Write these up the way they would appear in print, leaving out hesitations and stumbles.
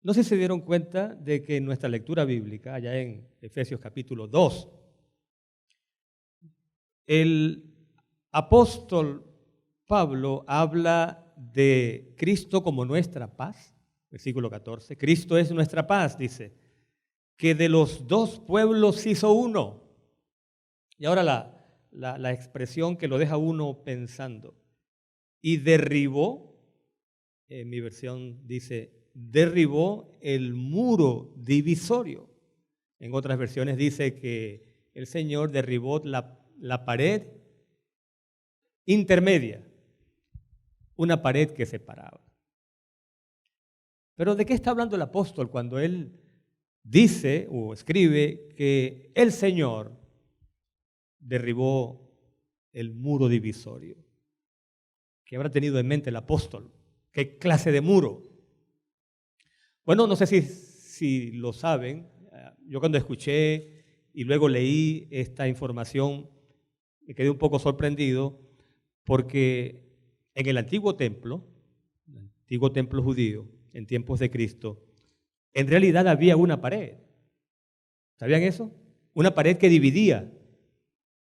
No sé si se dieron cuenta de que en nuestra lectura bíblica, allá en Efesios capítulo 2, el apóstol Pablo habla de Cristo como nuestra paz. Versículo 14, Cristo es nuestra paz, dice, que de los dos pueblos hizo uno. Y ahora la expresión que lo deja uno pensando. Y derribó, en mi versión dice, derribó el muro divisorio. En otras versiones dice que el Señor derribó la pared intermedia, una pared que separaba. Pero ¿de qué está hablando el apóstol cuando él dice o escribe que el Señor derribó el muro divisorio? ¿Qué habrá tenido en mente el apóstol? ¿Qué clase de muro? Bueno, no sé si lo saben. Yo cuando escuché y luego leí esta información me quedé un poco sorprendido porque en el antiguo templo judío, en tiempos de Cristo, en realidad había una pared. ¿Sabían eso? Una pared que dividía,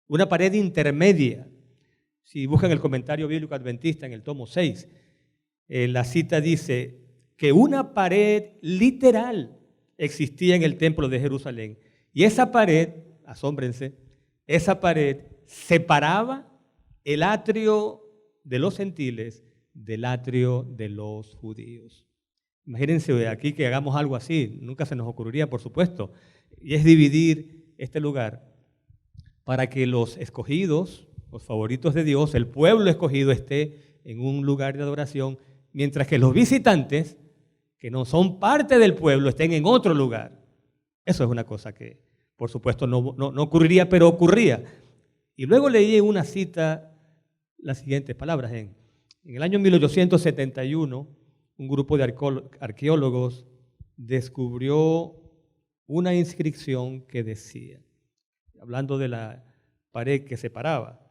una pared intermedia. Si buscan el comentario bíblico adventista en el tomo 6, la cita dice que una pared literal existía en el templo de Jerusalén. Y esa pared, asómbrense, esa pared separaba el atrio de los gentiles del atrio de los judíos. Imagínense aquí que hagamos algo así, nunca se nos ocurriría, por supuesto, y es dividir este lugar para que los escogidos, los favoritos de Dios, el pueblo escogido esté en un lugar de adoración, mientras que los visitantes, que no son parte del pueblo, estén en otro lugar. Eso es una cosa que, por supuesto, no ocurriría, pero ocurría. Y luego leí en una cita las siguientes palabras. En el año 1871, un grupo de arqueólogos descubrió una inscripción que decía, hablando de la pared que separaba,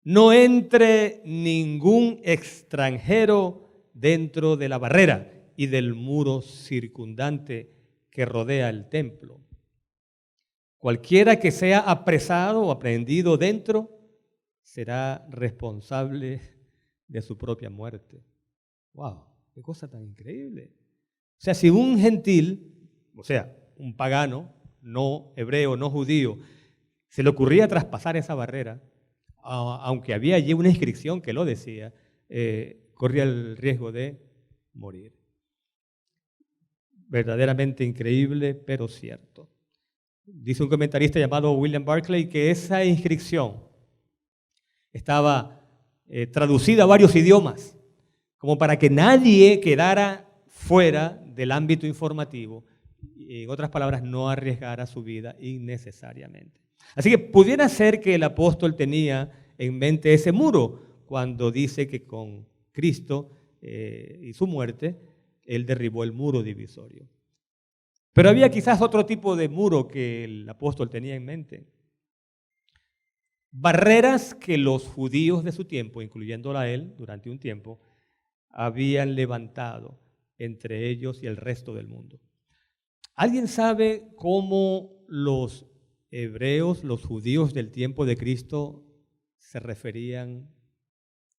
no entre ningún extranjero dentro de la barrera y del muro circundante que rodea el templo. Cualquiera que sea apresado o aprehendido dentro será responsable de su propia muerte. ¡Wow! ¡Qué cosa tan increíble! O sea, si un gentil, o sea, un pagano, no hebreo, no judío, se le ocurría traspasar esa barrera, aunque había allí una inscripción que lo decía, corría el riesgo de morir. Verdaderamente increíble, pero cierto. Dice un comentarista llamado William Barclay que esa inscripción estaba traducida a varios idiomas, como para que nadie quedara fuera del ámbito informativo, y en otras palabras, no arriesgara su vida innecesariamente. Así que pudiera ser que el apóstol tenía en mente ese muro cuando dice que con Cristo y su muerte, él derribó el muro divisorio. Pero había quizás otro tipo de muro que el apóstol tenía en mente. Barreras que los judíos de su tiempo, incluyéndola a él durante un tiempo, habían levantado entre ellos y el resto del mundo. ¿Alguien sabe cómo los hebreos, los judíos del tiempo de Cristo se referían,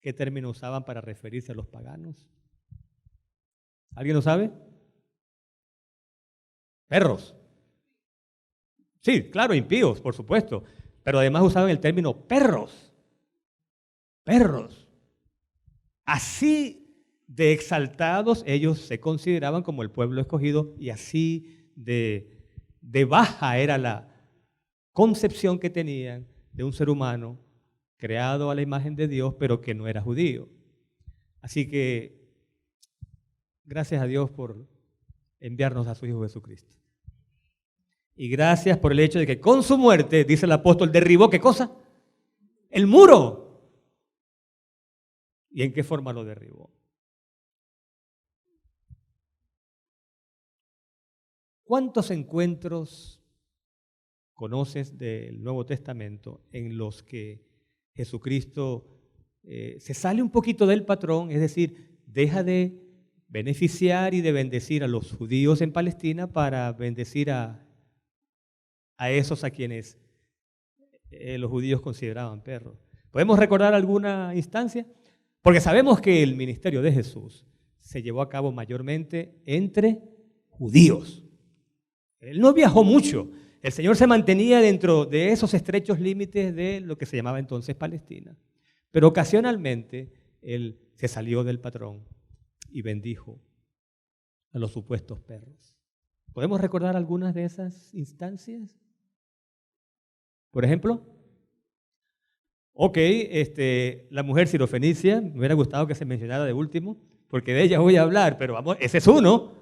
qué término usaban para referirse a los paganos? ¿Alguien lo sabe? Perros. Sí, claro, impíos, por supuesto, pero además usaban el término perros. Perros. Así de exaltados ellos se consideraban como el pueblo escogido y así de baja era la concepción que tenían de un ser humano creado a la imagen de Dios, pero que no era judío. Así que gracias a Dios por enviarnos a su Hijo Jesucristo. Y gracias por el hecho de que con su muerte, dice el apóstol, derribó ¿qué cosa? El muro. ¿Y en qué forma lo derribó? ¿Cuántos encuentros conoces del Nuevo Testamento en los que Jesucristo se sale un poquito del patrón, es decir, deja de beneficiar y de bendecir a los judíos en Palestina para bendecir a esos a quienes los judíos consideraban perros. ¿Podemos recordar alguna instancia? Porque sabemos que el ministerio de Jesús se llevó a cabo mayormente entre judíos. Él no viajó mucho. El Señor se mantenía dentro de esos estrechos límites de lo que se llamaba entonces Palestina. Pero ocasionalmente Él se salió del patrón y bendijo a los supuestos perros. ¿Podemos recordar algunas de esas instancias? Por ejemplo, la mujer sirofenicia, me hubiera gustado que se mencionara de último, porque de ella voy a hablar, pero vamos, ese es uno.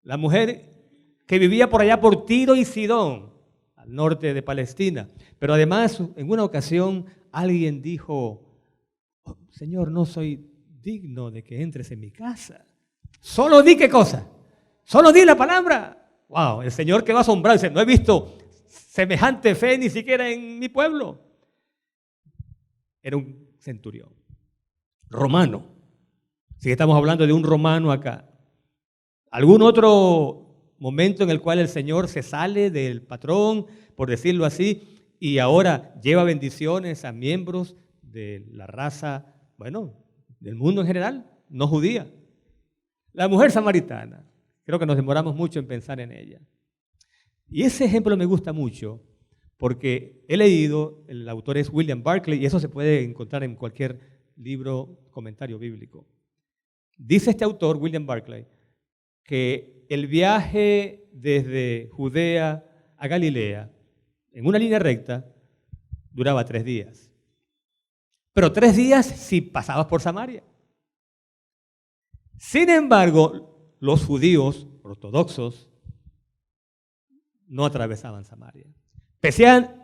La mujer que vivía por allá por Tiro y Sidón, al norte de Palestina. Pero además, en una ocasión, alguien dijo, oh, Señor, no soy digno de que entres en mi casa. Solo di qué cosa, solo di la palabra. Wow, el Señor quedó asombrado, dice, no he visto semejante fe ni siquiera en mi pueblo. Era un centurión, romano. Si estamos hablando de un romano acá. ¿Algún otro momento en el cual el Señor se sale del patrón, por decirlo así, y ahora lleva bendiciones a miembros de la raza, del mundo en general, no judía? La mujer samaritana. Creo que nos demoramos mucho en pensar en ella. Y ese ejemplo me gusta mucho porque he leído, el autor es William Barclay, y eso se puede encontrar en cualquier libro, comentario bíblico. Dice este autor, William Barclay, que el viaje desde Judea a Galilea, en una línea recta, duraba 3 días. Pero 3 días si pasabas por Samaria. Sin embargo, los judíos ortodoxos no atravesaban Samaria.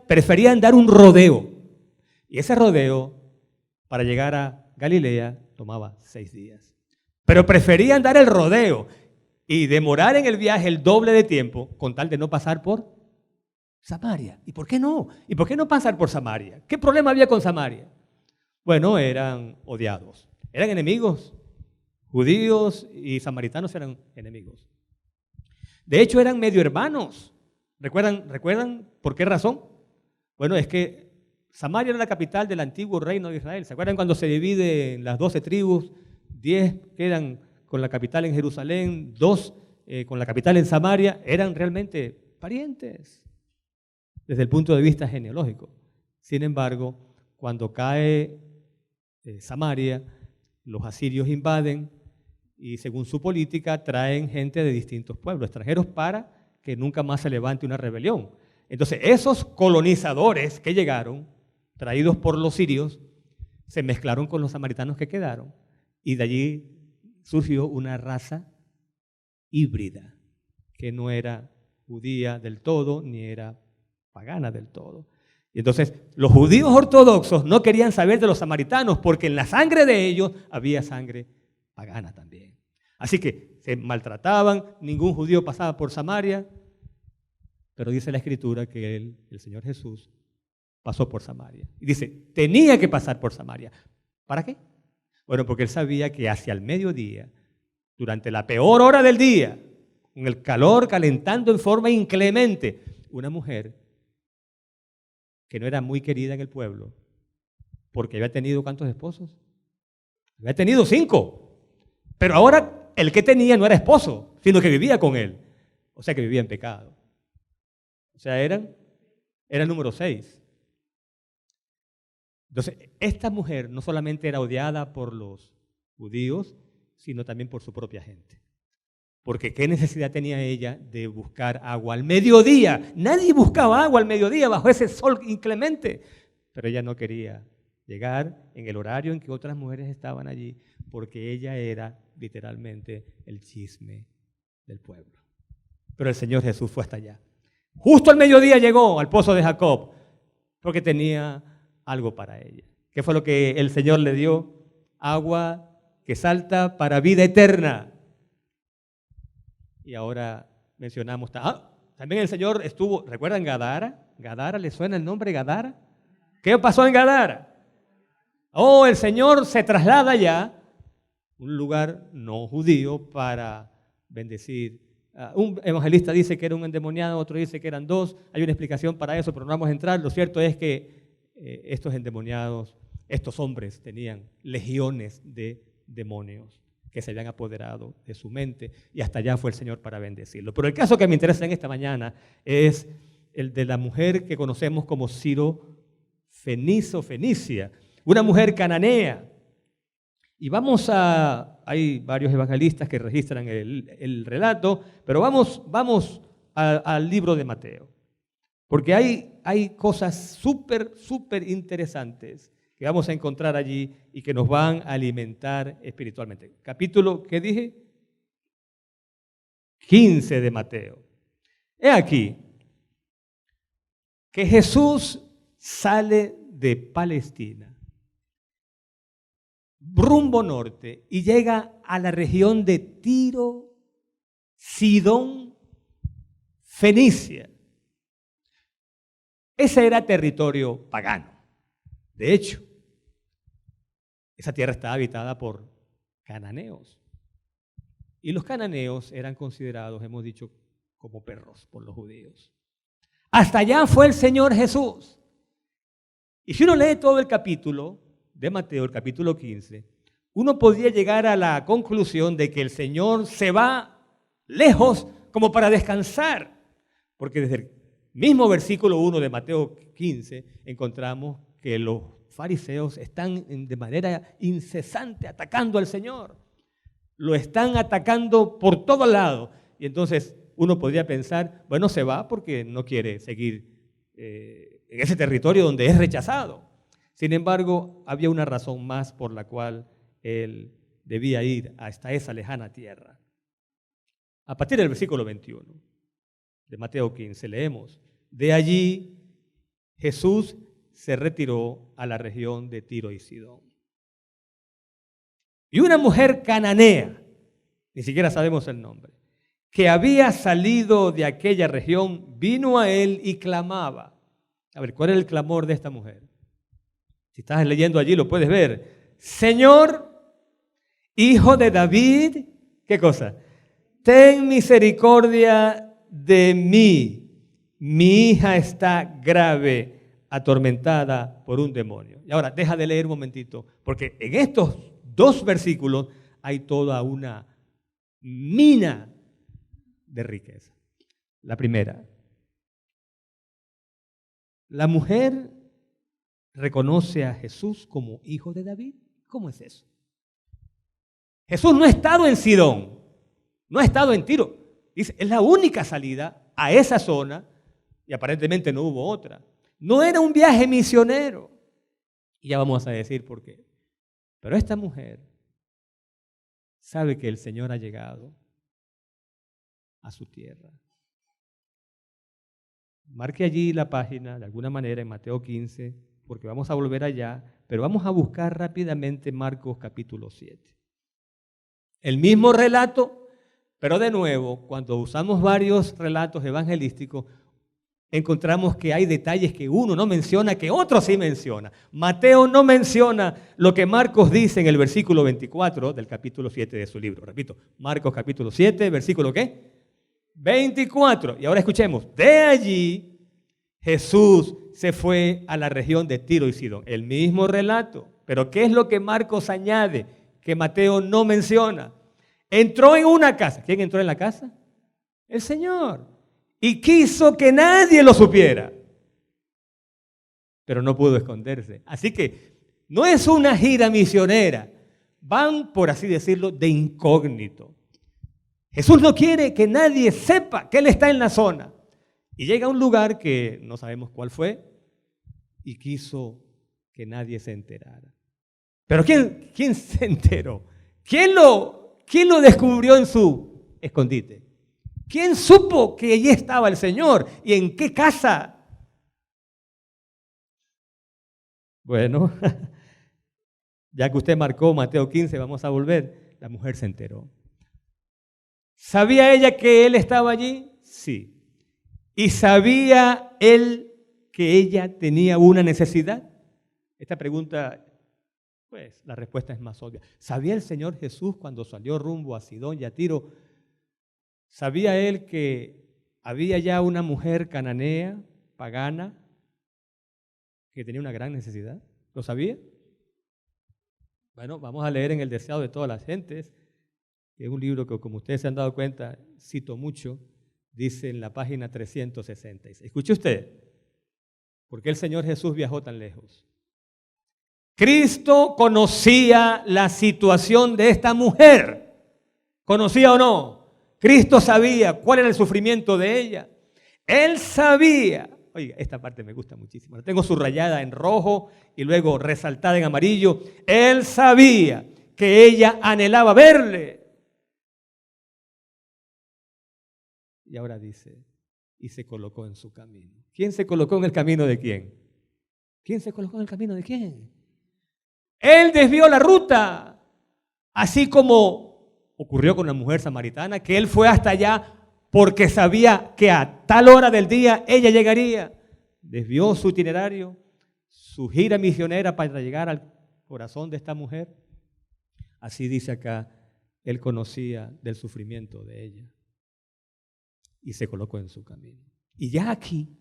Preferían dar un rodeo. Y ese rodeo, para llegar a Galilea, tomaba 6 días. Pero preferían dar el rodeo y demorar en el viaje el doble de tiempo con tal de no pasar por Samaria. ¿Y por qué no? ¿Y por qué no pasar por Samaria? ¿Qué problema había con Samaria? Bueno, eran odiados. Eran enemigos. Judíos y samaritanos eran enemigos. De hecho, eran medio hermanos. ¿Recuerdan por qué razón? Bueno, es que Samaria era la capital del antiguo reino de Israel. ¿Se acuerdan cuando se divide en las 12 tribus? 10 quedan con la capital en Jerusalén, 2 con la capital en Samaria. Eran realmente parientes desde el punto de vista genealógico. Sin embargo, cuando cae Samaria, los asirios invaden y según su política traen gente de distintos pueblos extranjeros para que nunca más se levante una rebelión. Entonces, esos colonizadores que llegaron, traídos por los sirios, se mezclaron con los samaritanos que quedaron y de allí surgió una raza híbrida que no era judía del todo ni era pagana del todo. Y entonces, los judíos ortodoxos no querían saber de los samaritanos porque en la sangre de ellos había sangre pagana también. Así que se maltrataban, ningún judío pasaba por Samaria, pero dice la Escritura que el Señor Jesús pasó por Samaria. Y dice, tenía que pasar por Samaria. ¿Para qué? Bueno, porque él sabía que hacia el mediodía, durante la peor hora del día, con el calor calentando en forma inclemente, una mujer que no era muy querida en el pueblo, porque había tenido ¿cuántos esposos? Había tenido 5, pero ahora el que tenía no era esposo, sino que vivía con él, o sea que vivía en pecado. O sea, era el número 6. Entonces, esta mujer no solamente era odiada por los judíos, sino también por su propia gente. Porque ¿qué necesidad tenía ella de buscar agua al mediodía? Nadie buscaba agua al mediodía bajo ese sol inclemente. Pero ella no quería llegar en el horario en que otras mujeres estaban allí, porque ella era literalmente el chisme del pueblo. Pero el Señor Jesús fue hasta allá. Justo al mediodía llegó al pozo de Jacob, porque tenía algo para ella. ¿Qué fue lo que el Señor le dio? Agua que salta para vida eterna. Y ahora mencionamos, también el Señor estuvo, ¿recuerdan Gadara? ¿Gadara? ¿Le suena el nombre Gadara? ¿Qué pasó en Gadara? Oh, el Señor se traslada allá un lugar no judío para bendecir. Un evangelista dice que era un endemoniado, otro dice que eran dos. Hay una explicación para eso, pero no vamos a entrar. Lo cierto es que estos endemoniados, estos hombres tenían legiones de demonios que se habían apoderado de su mente y hasta allá fue el Señor para bendecirlo. Pero el caso que me interesa en esta mañana es el de la mujer que conocemos como Ciro Fenicia, una mujer cananea. Y hay varios evangelistas que registran el relato, pero vamos al libro de Mateo, porque hay cosas súper interesantes que vamos a encontrar allí y que nos van a alimentar espiritualmente. Capítulo, ¿qué dije? 15 de Mateo. He aquí que Jesús sale de Palestina, rumbo norte, y llega a la región de Tiro, Sidón, Fenicia. Ese era territorio pagano. De hecho, esa tierra estaba habitada por cananeos. Y los cananeos eran considerados, hemos dicho, como perros por los judíos. Hasta allá fue el Señor Jesús. Y si uno lee todo el capítulo de Mateo, el capítulo 15, uno podría llegar a la conclusión de que el Señor se va lejos como para descansar. Porque desde el mismo versículo 1 de Mateo 15 encontramos que los fariseos están de manera incesante atacando al Señor. Lo están atacando por todos lados. Y entonces uno podría pensar, bueno, se va porque no quiere seguir en ese territorio donde es rechazado. Sin embargo, había una razón más por la cual él debía ir hasta esa lejana tierra. A partir del versículo 21 de Mateo 15 leemos, de allí Jesús se retiró a la región de Tiro y Sidón. Y una mujer cananea, ni siquiera sabemos el nombre, que había salido de aquella región, vino a él y clamaba. A ver, ¿cuál era el clamor de esta mujer? Si estás leyendo allí lo puedes ver. Señor, Hijo de David, ¿qué cosa? Ten misericordia de mí. Mi hija está grave, atormentada por un demonio. Y ahora, deja de leer un momentito, porque en estos dos versículos hay toda una mina de riqueza. La primera, la mujer reconoce a Jesús como hijo de David. ¿Cómo es eso? Jesús no ha estado en Sidón, no ha estado en Tiro. Dice, es la única salida a esa zona y aparentemente no hubo otra. No era un viaje misionero. Y ya vamos a decir por qué. Pero esta mujer sabe que el Señor ha llegado a su tierra. Marque allí la página de alguna manera en Mateo 15, porque vamos a volver allá, pero vamos a buscar rápidamente Marcos capítulo 7. El mismo relato, pero de nuevo, cuando usamos varios relatos evangelísticos, encontramos que hay detalles que uno no menciona, que otro sí menciona. Mateo no menciona lo que Marcos dice en el versículo 24 del capítulo 7 de su libro. Repito, Marcos capítulo 7, versículo ¿qué? 24. Y ahora escuchemos. De allí Jesús se fue a la región de Tiro y Sidón. El mismo relato. Pero ¿qué es lo que Marcos añade que Mateo no menciona? Entró en una casa. ¿Quién entró en la casa? El Señor. Y quiso que nadie lo supiera. Pero no pudo esconderse. Así que no es una gira misionera. Van, por así decirlo, de incógnito. Jesús no quiere que nadie sepa que Él está en la zona. Y llega a un lugar que no sabemos cuál fue y quiso que nadie se enterara. Pero ¿quién se enteró? ¿Quién lo descubrió en su escondite? ¿Quién supo que allí estaba el Señor? ¿Y en qué casa? Bueno, ya que usted marcó Mateo 15, vamos a volver. La mujer se enteró. ¿Sabía ella que Él estaba allí? Sí. ¿Y sabía Él que ella tenía una necesidad? Esta pregunta Pues la respuesta es más obvia. ¿Sabía el Señor Jesús cuando salió rumbo a Sidón y a Tiro? ¿Sabía Él que había ya una mujer cananea, pagana, que tenía una gran necesidad? ¿Lo sabía? Bueno, vamos a leer en El deseado de todas las gentes, que es un libro que, como ustedes se han dado cuenta, cito mucho, dice en la página 366. Escuche usted, ¿por qué el Señor Jesús viajó tan lejos? Cristo conocía la situación de esta mujer. ¿Conocía o no? Cristo sabía cuál era el sufrimiento de ella. Él sabía. Oiga, esta parte me gusta muchísimo. La tengo subrayada en rojo y luego resaltada en amarillo. Él sabía que ella anhelaba verle. Y ahora dice, y se colocó en su camino. ¿Quién se colocó en el camino de quién? ¿Quién se colocó en el camino de quién? Él desvió la ruta, así como ocurrió con la mujer samaritana, que él fue hasta allá porque sabía que a tal hora del día ella llegaría. Desvió su itinerario, su gira misionera para llegar al corazón de esta mujer. Así dice acá, él conocía del sufrimiento de ella y se colocó en su camino. Y ya aquí,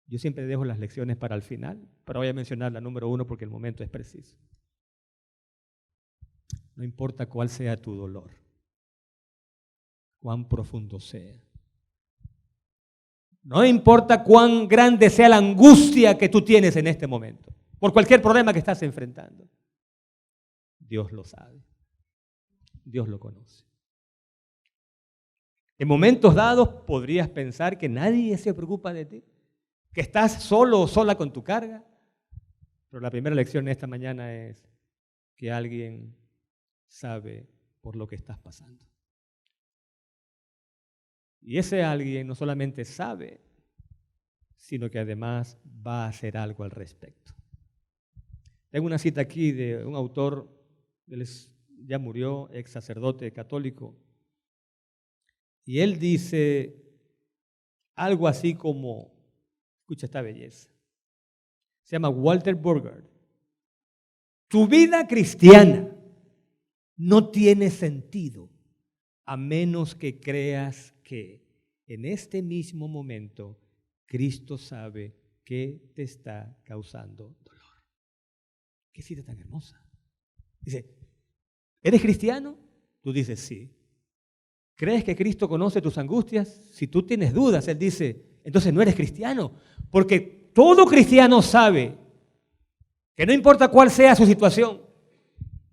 yo siempre dejo las lecciones para el final, pero voy a mencionar la número 1 porque el momento es preciso. No importa cuál sea tu dolor, cuán profundo sea. No importa cuán grande sea la angustia que tú tienes en este momento, por cualquier problema que estás enfrentando. Dios lo sabe. Dios lo conoce. En momentos dados podrías pensar que nadie se preocupa de ti, que estás solo o sola con tu carga, pero la primera lección esta mañana es que alguien sabe por lo que estás pasando. Y ese alguien no solamente sabe, sino que además va a hacer algo al respecto. Tengo una cita aquí de un autor, él ya murió, ex sacerdote católico, y él dice algo así como, escucha esta belleza, se llama Walter Burgard. Tu vida cristiana no tiene sentido a menos que creas que en este mismo momento Cristo sabe qué te está causando dolor. Qué cita tan hermosa. Dice, ¿eres cristiano? Tú dices sí. ¿Crees que Cristo conoce tus angustias? Si tú tienes dudas, Él dice, entonces no eres cristiano, porque todo cristiano sabe que no importa cuál sea su situación,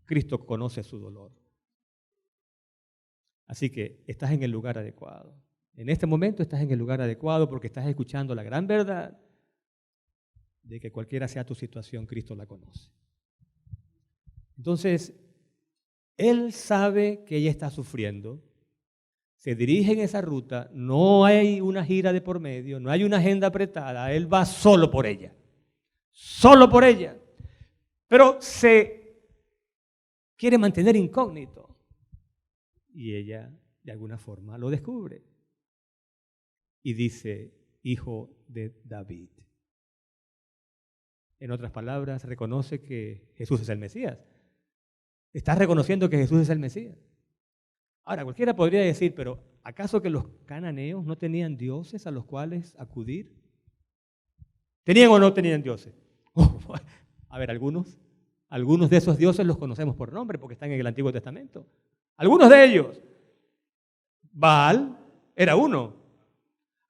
Cristo conoce su dolor. Así que estás en el lugar adecuado. En este momento estás en el lugar adecuado porque estás escuchando la gran verdad de que cualquiera sea tu situación, Cristo la conoce. Entonces, Él sabe que ella está sufriendo, se dirige en esa ruta, no hay una gira de por medio, no hay una agenda apretada, Él va solo por ella. Pero se quiere mantener incógnito y ella de alguna forma lo descubre y dice, hijo de David. En otras palabras, reconoce que Jesús es el Mesías. Estás reconociendo que Jesús es el Mesías. Ahora, cualquiera podría decir, pero ¿acaso que los cananeos no tenían dioses a los cuales acudir? ¿Tenían o no tenían dioses? A ver, algunos de esos dioses los conocemos por nombre porque están en el Antiguo Testamento. Algunos de ellos. Baal era uno.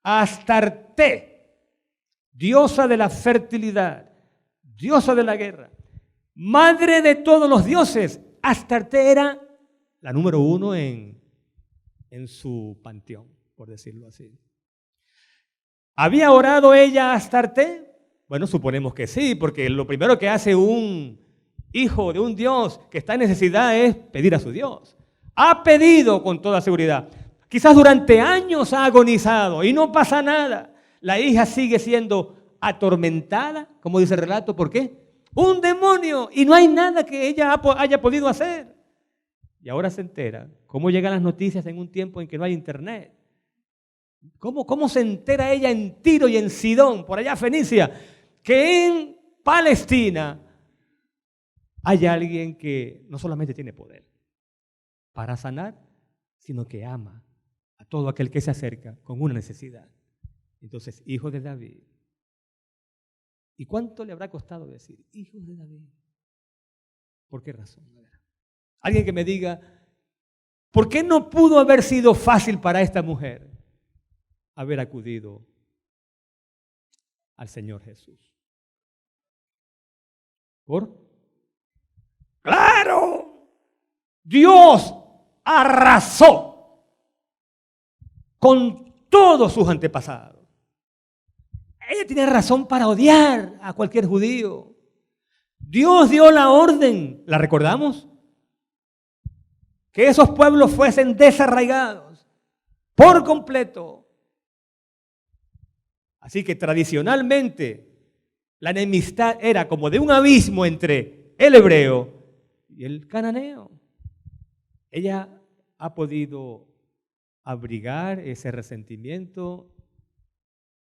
Astarte, diosa de la fertilidad, diosa de la guerra, madre de todos los dioses. Astarte era la número 1 en su panteón, por decirlo así. ¿Había orado ella a Astarte? Bueno, suponemos que sí, porque lo primero que hace un hijo de un Dios que está en necesidad es pedir a su Dios. Ha pedido con toda seguridad. Quizás durante años ha agonizado y no pasa nada. La hija sigue siendo atormentada, como dice el relato. ¿Por qué? Un demonio y no hay nada que ella haya podido hacer. Y ahora se entera cómo llegan las noticias en un tiempo en que no hay internet. ¿Cómo se entera ella en Tiro y en Sidón, por allá Fenicia, que en Palestina hay alguien que no solamente tiene poder para sanar, sino que ama a todo aquel que se acerca con una necesidad. Entonces, hijo de David. ¿Y cuánto le habrá costado decir, hijo de David? ¿Por qué razón? A ver. Alguien que me diga, ¿por qué no pudo haber sido fácil para esta mujer haber acudido al Señor Jesús? ¿Por? ¡Claro! Dios arrasó con todos sus antepasados. Ella tiene razón para odiar a cualquier judío. Dios dio la orden, ¿la recordamos? Que esos pueblos fuesen desarraigados por completo. Así que tradicionalmente la enemistad era como de un abismo entre el hebreo y el cananeo. Ella ha podido abrigar ese resentimiento,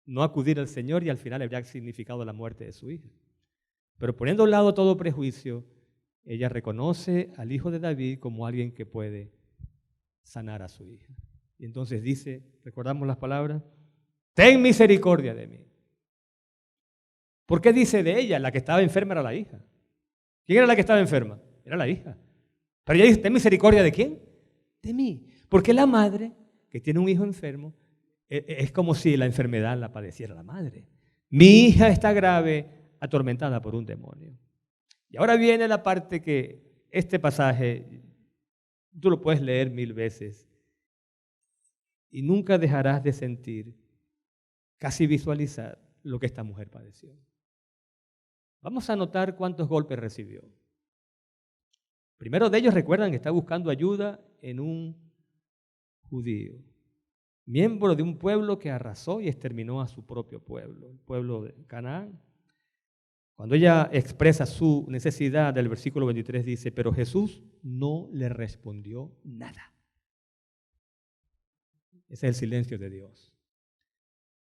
no acudir al Señor y al final habría significado la muerte de su hija. Pero poniendo a un lado todo prejuicio, ella reconoce al hijo de David como alguien que puede sanar a su hija. Y entonces dice, recordamos las palabras, ten misericordia de mí. ¿Por qué dice de ella? La que estaba enferma era la hija. ¿Quién era la que estaba enferma? Era la hija. Pero ella dice, ten misericordia ¿de quién? De mí. Porque la madre que tiene un hijo enfermo, es como si la enfermedad la padeciera la madre. Mi hija está grave, atormentada por un demonio. Y ahora viene la parte que este pasaje, tú lo puedes leer 1000 veces y nunca dejarás de sentir, casi visualizar lo que esta mujer padeció. Vamos a notar cuántos golpes recibió. Primero de ellos, recuerdan que está buscando ayuda en un judío, miembro de un pueblo que arrasó y exterminó a su propio pueblo, el pueblo de Canaán. Cuando ella expresa su necesidad, del versículo 23 dice, pero Jesús no le respondió nada. Ese es el silencio de Dios.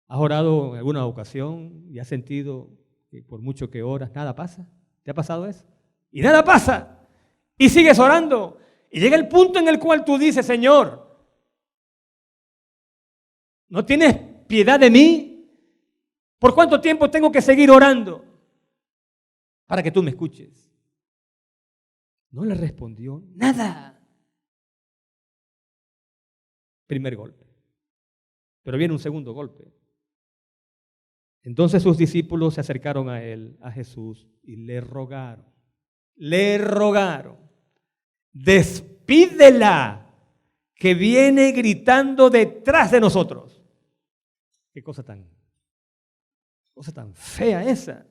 ¿Has orado en alguna ocasión y has sentido que por mucho que oras, nada pasa? ¿Te ha pasado eso? Y nada pasa. Y sigues orando. Y llega el punto en el cual tú dices, Señor, ¿no tienes piedad de mí? ¿Por cuánto tiempo tengo que seguir orando para que tú me escuches? No le respondió nada. Primer golpe. Pero viene un segundo golpe. Entonces sus discípulos se acercaron a él, a Jesús, y le rogaron, despídela, que viene gritando detrás de nosotros. Qué cosa tan fea esa.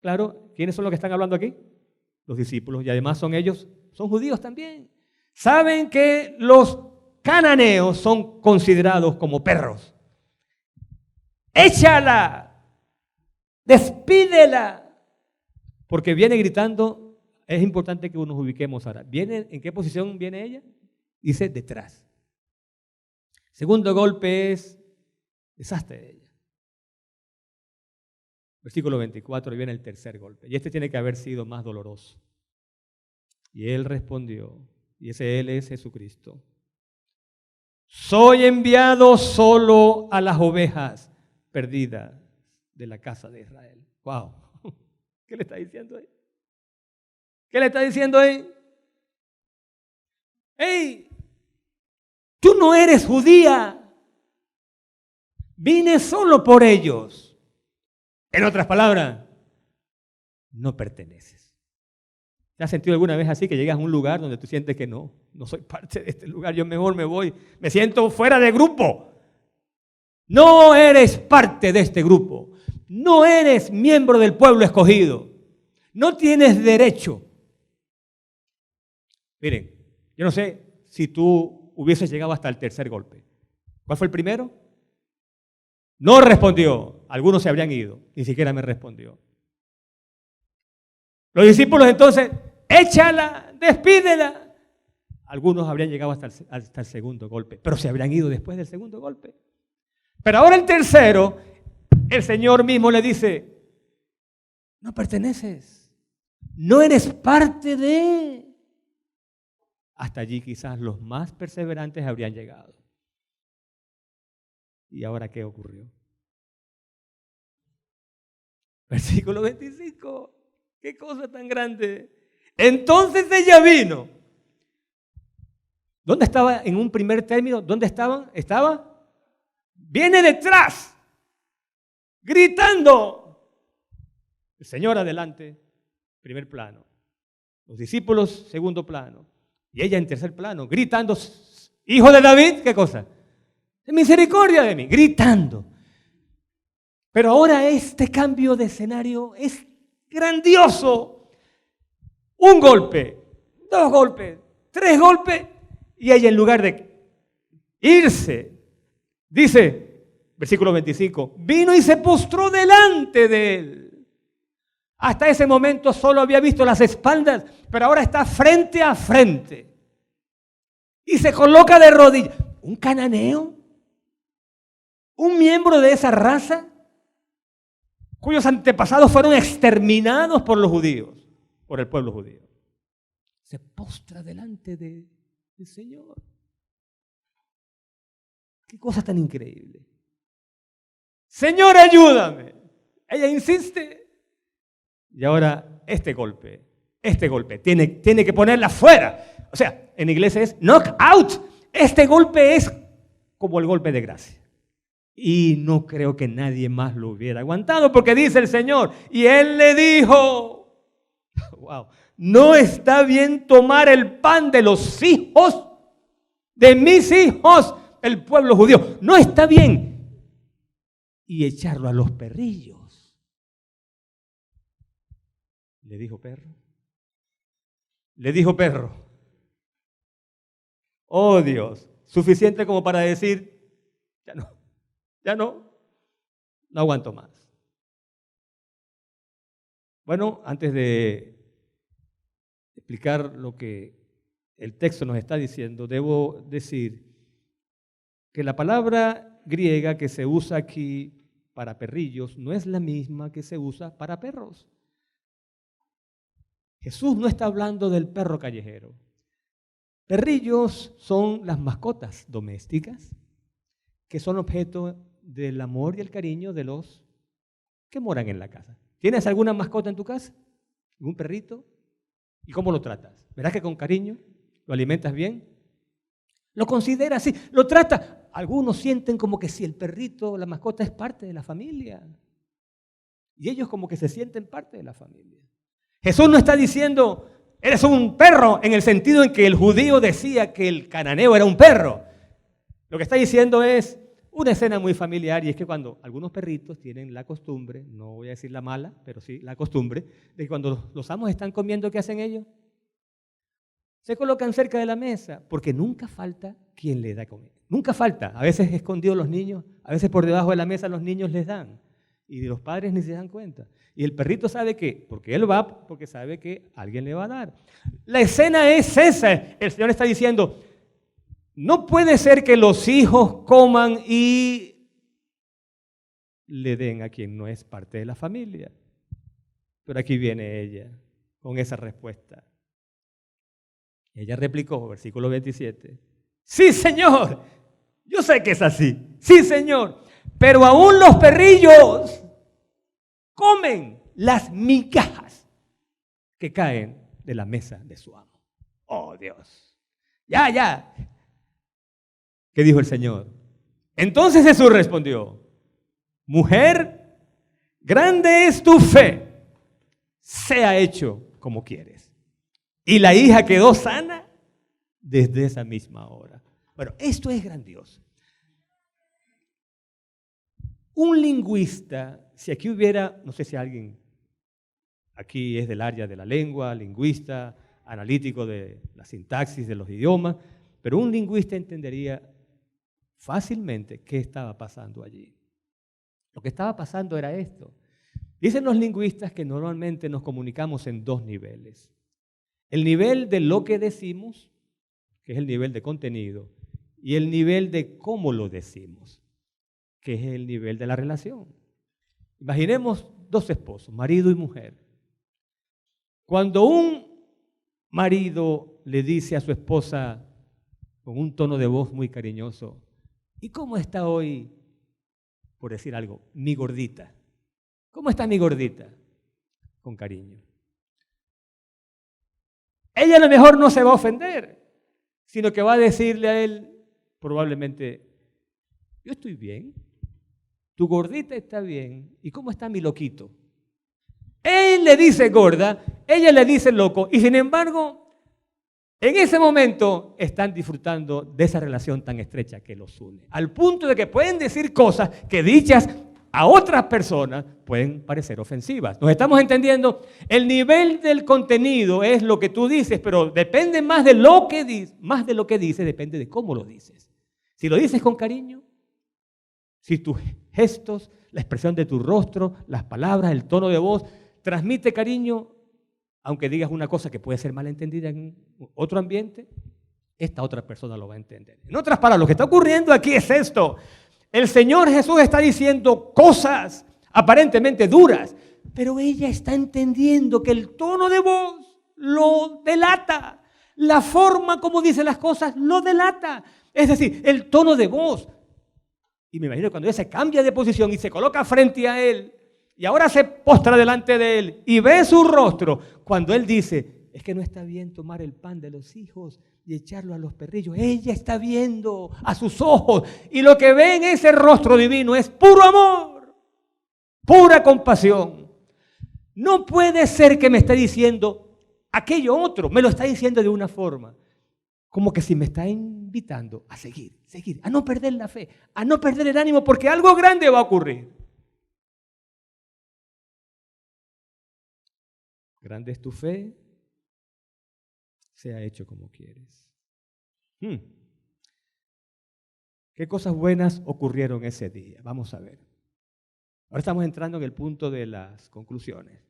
Claro, ¿quiénes son los que están hablando aquí? Los discípulos, y además son judíos también. Saben que los cananeos son considerados como perros. Échala, despídela, porque viene gritando. Es importante que nos ubiquemos ahora. ¿En qué posición viene ella? Dice detrás. Segundo golpe es, deshazte de ella. Versículo 24, y viene el tercer golpe. Y este tiene que haber sido más doloroso. Y él respondió, y ese él es Jesucristo. Soy enviado solo a las ovejas perdidas de la casa de Israel. ¡Wow! ¿Qué le está diciendo ahí? ¿Qué le está diciendo ahí? ¡Ey! Tú no eres judía. Vine solo por ellos. En otras palabras, no perteneces. ¿Te has sentido alguna vez así que llegas a un lugar donde tú sientes que no soy parte de este lugar, yo mejor me voy, me siento fuera de grupo? No eres parte de este grupo. No eres miembro del pueblo escogido. No tienes derecho. Miren, yo no sé si tú hubieses llegado hasta el tercer golpe. ¿Cuál fue el primero? No respondió. Algunos se habrían ido. Ni siquiera me respondió. Los discípulos entonces, échala, despídela. Algunos habrían llegado hasta el segundo golpe, pero se habrían ido después del segundo golpe. Pero ahora el tercero, el Señor mismo le dice, no perteneces. no eres parte de. Hasta allí quizás los más perseverantes habrían llegado. ¿Y ahora qué ocurrió? Versículo 25. ¡Qué cosa tan grande! Entonces ella vino. ¿Dónde estaba en un primer término? ¿Dónde estaban? Estaba. Viene detrás, gritando. El Señor adelante, primer plano. Los discípulos, segundo plano. Y ella en tercer plano, gritando. Hijo de David, ¿qué cosa? Misericordia de mí, gritando. Pero ahora este cambio de escenario es grandioso. Un golpe, 2 golpes, 3 golpes, y ella en lugar de irse, dice, versículo 25, vino y se postró delante de él. Hasta ese momento solo había visto las espaldas, pero ahora está frente a frente. Y se coloca de rodillas. ¿Un cananeo? ¿Un miembro de esa raza? Cuyos antepasados fueron exterminados por los judíos, por el pueblo judío. Se postra delante del Señor. Qué cosa tan increíble. Señor, ayúdame. Ella insiste. Y ahora este golpe tiene que ponerla fuera. O sea, en inglés es knock out. Este golpe es como el golpe de gracia. Y no creo que nadie más lo hubiera aguantado, porque dice el Señor, y Él le dijo, wow, no está bien tomar el pan de los hijos, de mis hijos, el pueblo judío, no está bien, y echarlo a los perrillos. Le dijo perro. Le dijo perro. Oh Dios, suficiente como para decir, ya no aguanto más. Bueno, antes de explicar lo que el texto nos está diciendo, debo decir que la palabra griega que se usa aquí para perrillos no es la misma que se usa para perros. Jesús no está hablando del perro callejero. Perrillos son las mascotas domésticas que son objeto del amor y el cariño de los que moran en la casa. ¿Tienes alguna mascota en tu casa? ¿Algún perrito? ¿Y cómo lo tratas? ¿Verdad que con cariño? ¿Lo alimentas bien? ¿Lo consideras así? ¿Lo tratas? Algunos sienten como que si el perrito, la mascota, es parte de la familia. Y ellos como que se sienten parte de la familia. Jesús no está diciendo, eres un perro, en el sentido en que el judío decía que el cananeo era un perro. Lo que está diciendo es una escena muy familiar, y es que cuando algunos perritos tienen la costumbre, no voy a decir la mala, pero sí la costumbre, de que cuando los amos están comiendo, ¿qué hacen ellos? Se colocan cerca de la mesa, porque nunca falta quien les da comer. Nunca falta. A veces escondidos los niños, a veces por debajo de la mesa los niños les dan. Y los padres ni se dan cuenta. Y el perrito sabe que, porque él va, porque sabe que alguien le va a dar. La escena es esa. El Señor está diciendo, no puede ser que los hijos coman y le den a quien no es parte de la familia. Pero aquí viene ella con esa respuesta. Ella replicó, versículo 27, sí, Señor, yo sé que es así, sí, Señor, pero aún los perrillos comen las migajas que caen de la mesa de su amo. Oh, Dios. Ya. ¿Qué dijo el Señor? Entonces Jesús respondió, mujer, grande es tu fe, sea hecho como quieres. Y la hija quedó sana desde esa misma hora. Bueno, esto es grandioso. Un lingüista, si aquí hubiera, no sé si alguien aquí es del área de la lengua, lingüista, analítico de la sintaxis de los idiomas, pero un lingüista entendería fácilmente qué estaba pasando allí. Lo que estaba pasando era esto. Dicen los lingüistas que normalmente nos comunicamos en 2 niveles. El nivel de lo que decimos, que es el nivel de contenido, y el nivel de cómo lo decimos, que es el nivel de la relación. Imaginemos 2 esposos, marido y mujer. Cuando un marido le dice a su esposa con un tono de voz muy cariñoso, ¿y cómo está hoy, por decir algo, mi gordita? ¿Cómo está mi gordita? Con cariño. Ella a lo mejor no se va a ofender, sino que va a decirle a él, probablemente, yo estoy bien, tu gordita está bien, ¿y cómo está mi loquito? Él le dice gorda, ella le dice loco, y sin embargo, en ese momento están disfrutando de esa relación tan estrecha que los une, al punto de que pueden decir cosas que dichas a otras personas pueden parecer ofensivas. ¿Nos estamos entendiendo? El nivel del contenido es lo que tú dices, pero depende más de lo que dices, depende de cómo lo dices. Si lo dices con cariño, si tus gestos, la expresión de tu rostro, las palabras, el tono de voz, transmite cariño, aunque digas una cosa que puede ser malentendida en otro ambiente, esta otra persona lo va a entender. En otras palabras, lo que está ocurriendo aquí es esto. El Señor Jesús está diciendo cosas aparentemente duras, pero ella está entendiendo que el tono de voz lo delata. La forma como dice las cosas lo delata. Es decir, el tono de voz. Y me imagino cuando ella se cambia de posición y se coloca frente a él, y ahora se postra delante de él y ve su rostro, cuando él dice, es que no está bien tomar el pan de los hijos y echarlo a los perrillos. Ella está viendo a sus ojos y lo que ve en ese rostro divino es puro amor, pura compasión. No puede ser que me esté diciendo aquello otro, me lo está diciendo de una forma, como que si me está invitando a seguir, a no perder la fe, a no perder el ánimo, porque algo grande va a ocurrir. Grande es tu fe, sea hecho como quieres. ¿Qué cosas buenas ocurrieron ese día? Vamos a ver. Ahora estamos entrando en el punto de las conclusiones.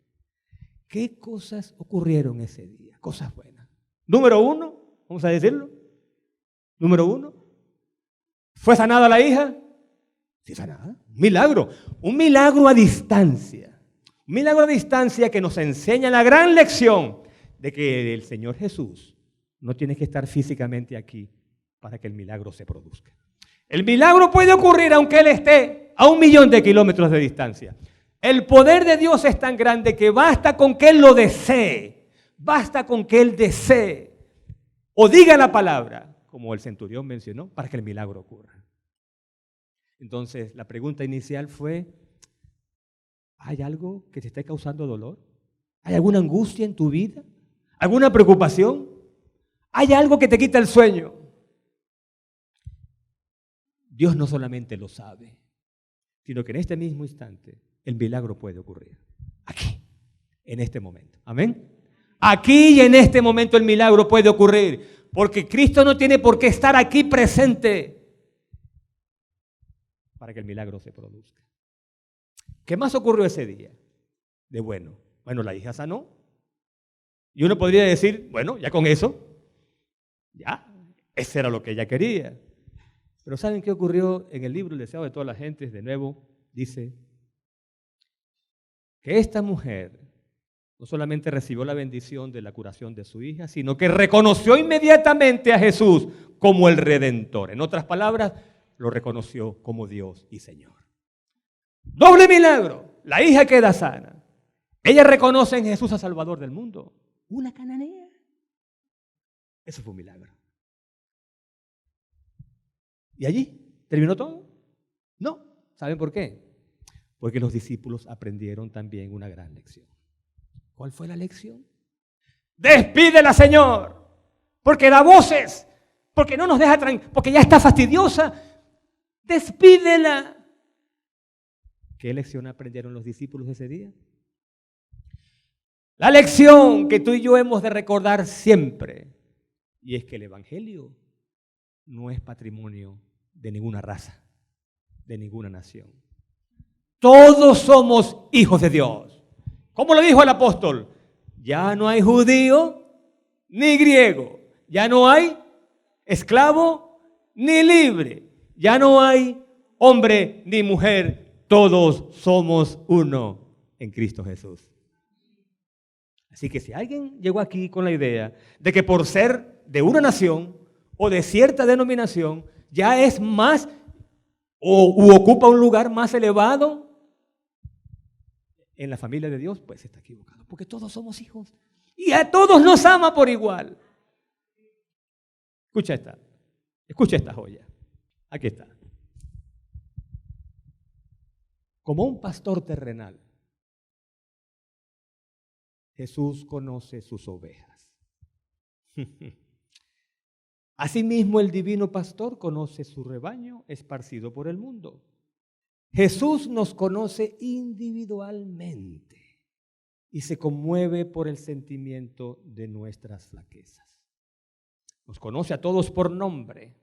¿Qué cosas ocurrieron ese día? Cosas buenas. Número 1, vamos a decirlo. Número 1, ¿fue sanada la hija? Sí, sanada. Milagro. Un milagro a distancia. Un milagro a distancia que nos enseña la gran lección de que el Señor Jesús no tiene que estar físicamente aquí para que el milagro se produzca. El milagro puede ocurrir aunque Él esté a 1.000.000 de kilómetros de distancia. El poder de Dios es tan grande que basta con que Él lo desee, basta con que Él desee o diga la palabra, como el centurión mencionó, para que el milagro ocurra. Entonces, la pregunta inicial fue, ¿hay algo que te esté causando dolor? ¿Hay alguna angustia en tu vida? ¿Alguna preocupación? ¿Hay algo que te quita el sueño? Dios no solamente lo sabe, sino que en este mismo instante el milagro puede ocurrir. Aquí, en este momento. ¿Amén? Aquí y en este momento el milagro puede ocurrir, porque Cristo no tiene por qué estar aquí presente para que el milagro se produzca. ¿Qué más ocurrió ese día? De bueno. Bueno, la hija sanó. Y uno podría decir, bueno, ya con eso, ya, eso era lo que ella quería. Pero ¿saben qué ocurrió en el libro El deseo de todas las gentes? De nuevo, dice que esta mujer no solamente recibió la bendición de la curación de su hija, sino que reconoció inmediatamente a Jesús como el Redentor. En otras palabras, lo reconoció como Dios y Señor. Doble milagro. La hija queda sana. Ella reconoce en Jesús a Salvador del mundo. Una cananea. Eso fue un milagro. ¿Y allí terminó todo? No. ¿Saben por qué? Porque los discípulos aprendieron también una gran lección. ¿Cuál fue la lección? Despídela, Señor, porque da voces, porque no nos deja porque ya está fastidiosa. Despídela. ¿Qué lección aprendieron los discípulos ese día? La lección que tú y yo hemos de recordar siempre, y es que el Evangelio no es patrimonio de ninguna raza, de ninguna nación. Todos somos hijos de Dios. ¿Cómo lo dijo el apóstol? Ya no hay judío ni griego, ya no hay esclavo ni libre, ya no hay hombre ni mujer, todos somos uno en Cristo Jesús. Así que si alguien llegó aquí con la idea de que por ser de una nación o de cierta denominación ya es más u ocupa un lugar más elevado en la familia de Dios, pues está equivocado, porque todos somos hijos y a todos nos ama por igual. Escucha esta joya. Aquí está. Como un pastor terrenal, Jesús conoce sus ovejas. Asimismo, el divino pastor conoce su rebaño esparcido por el mundo. Jesús nos conoce individualmente y se conmueve por el sentimiento de nuestras flaquezas. Nos conoce a todos por nombre.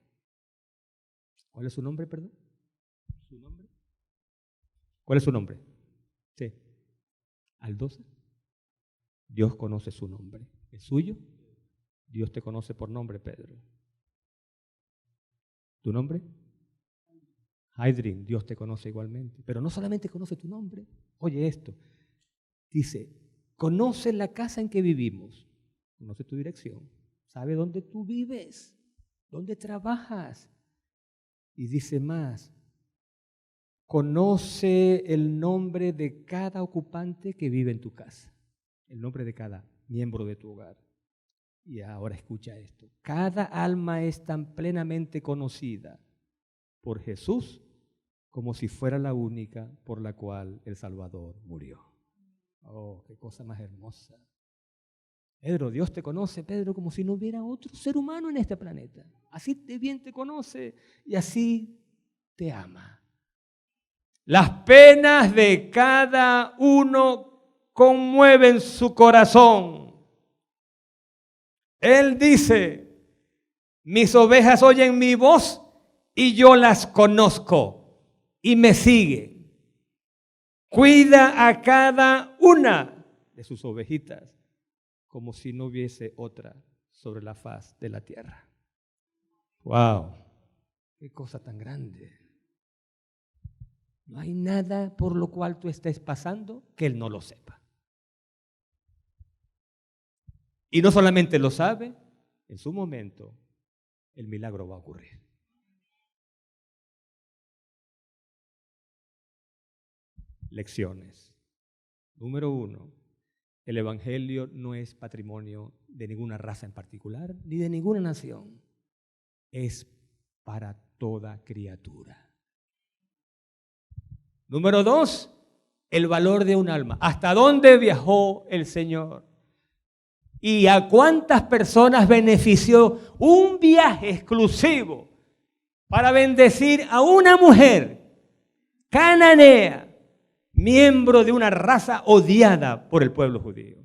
¿Cuál es su nombre, perdón? ¿Su nombre? ¿Cuál es su nombre? Sí. Aldosa. Dios conoce su nombre. ¿El suyo? Dios te conoce por nombre, Pedro. ¿Tu nombre? Haydrin, Dios te conoce igualmente. Pero no solamente conoce tu nombre. Oye esto. Dice, conoce la casa en que vivimos. Conoce tu dirección. Sabe dónde tú vives. Dónde trabajas. Y dice más. Conoce el nombre de cada ocupante que vive en tu casa. El nombre de cada miembro de tu hogar. Y ahora escucha esto. Cada alma es tan plenamente conocida por Jesús como si fuera la única por la cual el Salvador murió. Oh, qué cosa más hermosa. Pedro, Dios te conoce, Pedro, como si no hubiera otro ser humano en este planeta. Así de bien te conoce y así te ama. Las penas de cada uno conmueven su corazón. Él dice, mis ovejas oyen mi voz y yo las conozco y me siguen. Cuida a cada una de sus ovejitas como si no hubiese otra sobre la faz de la tierra. ¡Wow! ¡Qué cosa tan grande! No hay nada por lo cual tú estés pasando que Él no lo sepa. Y no solamente lo sabe, en su momento el milagro va a ocurrir. Lecciones. Número 1, el Evangelio no es patrimonio de ninguna raza en particular, ni de ninguna nación. Es para toda criatura. Número 2, el valor de un alma. ¿Hasta dónde viajó el Señor? ¿Y a cuántas personas benefició un viaje exclusivo para bendecir a una mujer cananea, miembro de una raza odiada por el pueblo judío?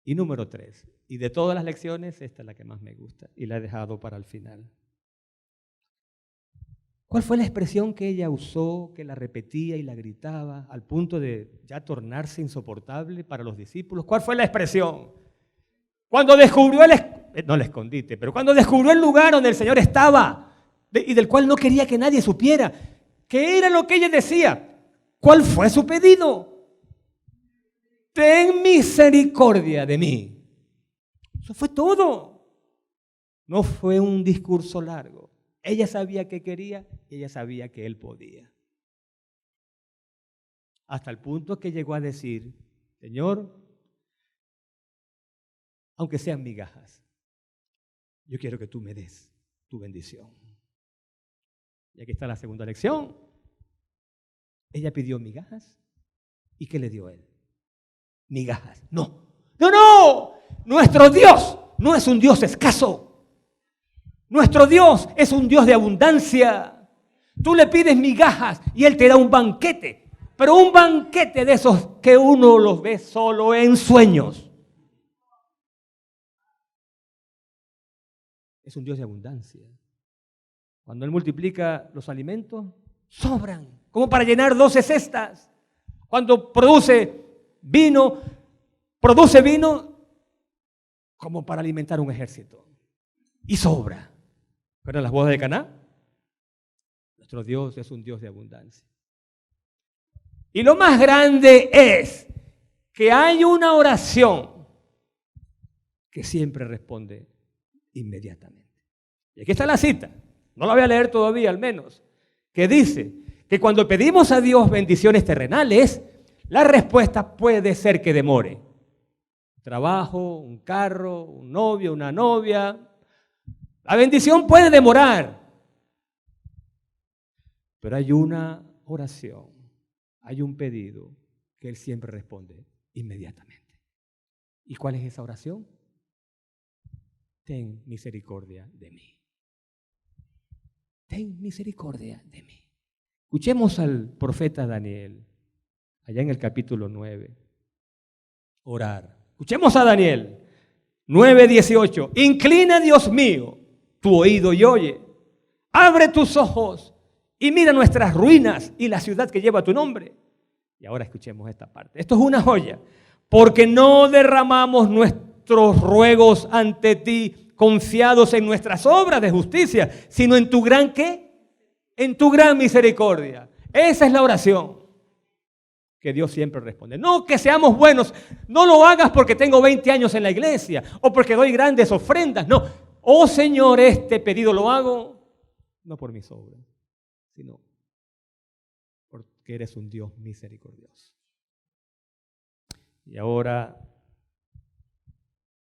Y número 3, y de todas las lecciones, esta es la que más me gusta y la he dejado para el final. ¿Cuál fue la expresión que ella usó, que la repetía y la gritaba al punto de ya tornarse insoportable para los discípulos? ¿Cuál fue la expresión? Cuando descubrió cuando descubrió el lugar donde el Señor estaba y del cual no quería que nadie supiera, ¿qué era lo que ella decía? ¿Cuál fue su pedido? Ten misericordia de mí. Eso fue todo. No fue un discurso largo. Ella sabía que quería y ella sabía que Él podía. Hasta el punto que llegó a decir, Señor, aunque sean migajas, yo quiero que tú me des tu bendición. Y aquí está la segunda lección. Ella pidió migajas. ¿Y qué le dio Él? Migajas. No. Nuestro Dios no es un Dios escaso. Nuestro Dios es un Dios de abundancia. Tú le pides migajas y Él te da un banquete, pero un banquete de esos que uno los ve solo en sueños. Es un Dios de abundancia. Cuando Él multiplica los alimentos, sobran, como para llenar 12 cestas. Cuando produce vino como para alimentar un ejército. Y sobra. ¿Recuerdan las bodas de Caná? Nuestro Dios es un Dios de abundancia. Y lo más grande es que hay una oración que siempre responde inmediatamente. Y aquí está la cita, no la voy a leer todavía al menos, que dice que cuando pedimos a Dios bendiciones terrenales, la respuesta puede ser que demore. Trabajo, un carro, un novio, una novia. La bendición puede demorar. Pero hay una oración, hay un pedido que Él siempre responde inmediatamente. ¿Y cuál es esa oración? Ten misericordia de mí. Ten misericordia de mí. Escuchemos al profeta Daniel, allá en el capítulo 9, orar. Escuchemos a Daniel 9:18. Inclina, Dios mío, tu oído y oye. Abre tus ojos y mira nuestras ruinas y la ciudad que lleva tu nombre. Y ahora escuchemos esta parte. Esto es una joya. Porque no derramamos nuestros ruegos ante ti confiados en nuestras obras de justicia, sino en tu gran ¿qué? En tu gran misericordia. Esa es la oración que Dios siempre responde. No que seamos buenos, no lo hagas porque tengo 20 años en la iglesia o porque doy grandes ofrendas. No, oh Señor, este pedido lo hago no por mis obras, sino porque eres un Dios misericordioso. Y ahora,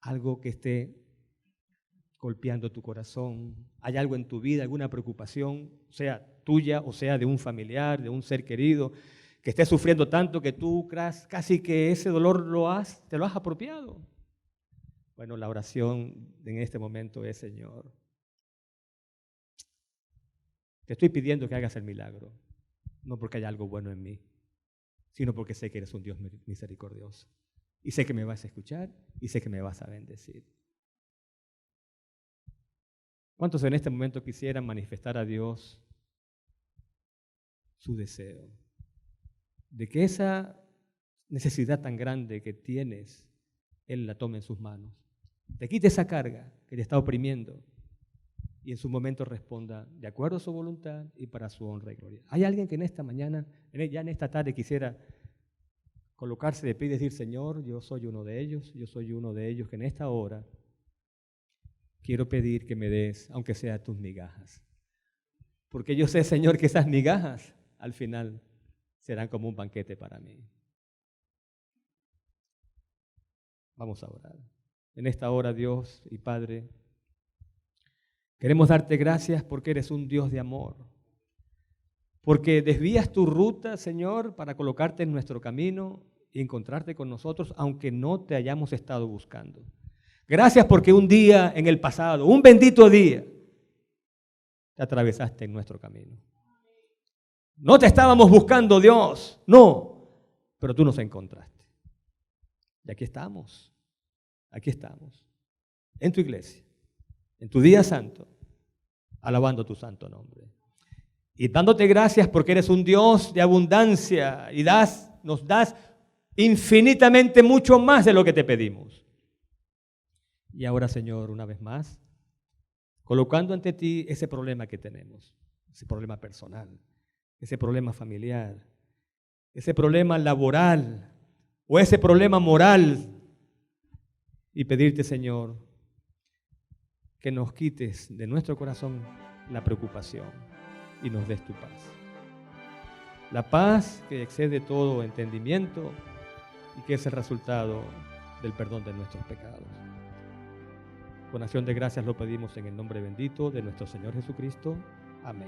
algo que esté golpeando tu corazón, hay algo en tu vida, alguna preocupación, sea tuya o sea de un familiar, de un ser querido, que esté sufriendo tanto que tú creas casi que ese dolor te lo has apropiado. Bueno, la oración en este momento es: Señor, te estoy pidiendo que hagas el milagro, no porque haya algo bueno en mí, sino porque sé que eres un Dios misericordioso. Y sé que me vas a escuchar y sé que me vas a bendecir. ¿Cuántos en este momento quisieran manifestar a Dios su deseo de que esa necesidad tan grande que tienes, Él la tome en sus manos? Te quite esa carga que te está oprimiendo y en su momento responda de acuerdo a su voluntad y para su honra y gloria. ¿Hay alguien que en esta mañana, ya en esta tarde, quisiera colocarse de pie y decir: Señor, yo soy uno de ellos que en esta hora quiero pedir que me des, aunque sea tus migajas? Porque yo sé, Señor, que esas migajas al final serán como un banquete para mí. Vamos a orar. En esta hora, Dios y Padre, queremos darte gracias porque eres un Dios de amor, porque desvías tu ruta, Señor, para colocarte en nuestro camino y encontrarte con nosotros, aunque no te hayamos estado buscando. Gracias porque un día en el pasado, un bendito día, te atravesaste en nuestro camino. No te estábamos buscando, Dios, no, pero tú nos encontraste. Y aquí estamos, en tu iglesia, en tu día santo, alabando tu santo nombre. Y dándote gracias porque eres un Dios de abundancia y nos das infinitamente mucho más de lo que te pedimos. Y ahora, Señor, una vez más, colocando ante ti ese problema que tenemos, ese problema personal, ese problema familiar, ese problema laboral o ese problema moral, y pedirte, Señor, que nos quites de nuestro corazón la preocupación y nos des tu paz. La paz que excede todo entendimiento y que es el resultado del perdón de nuestros pecados. Con acción de gracias lo pedimos en el nombre bendito de nuestro Señor Jesucristo. Amén.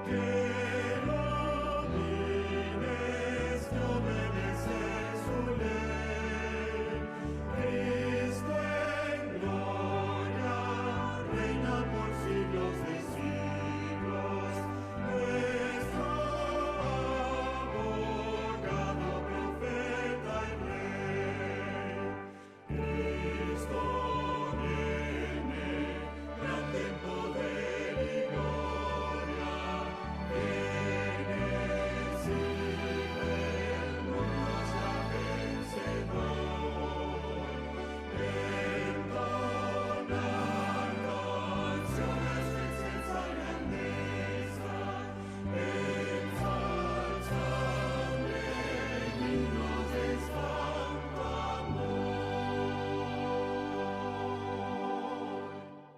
que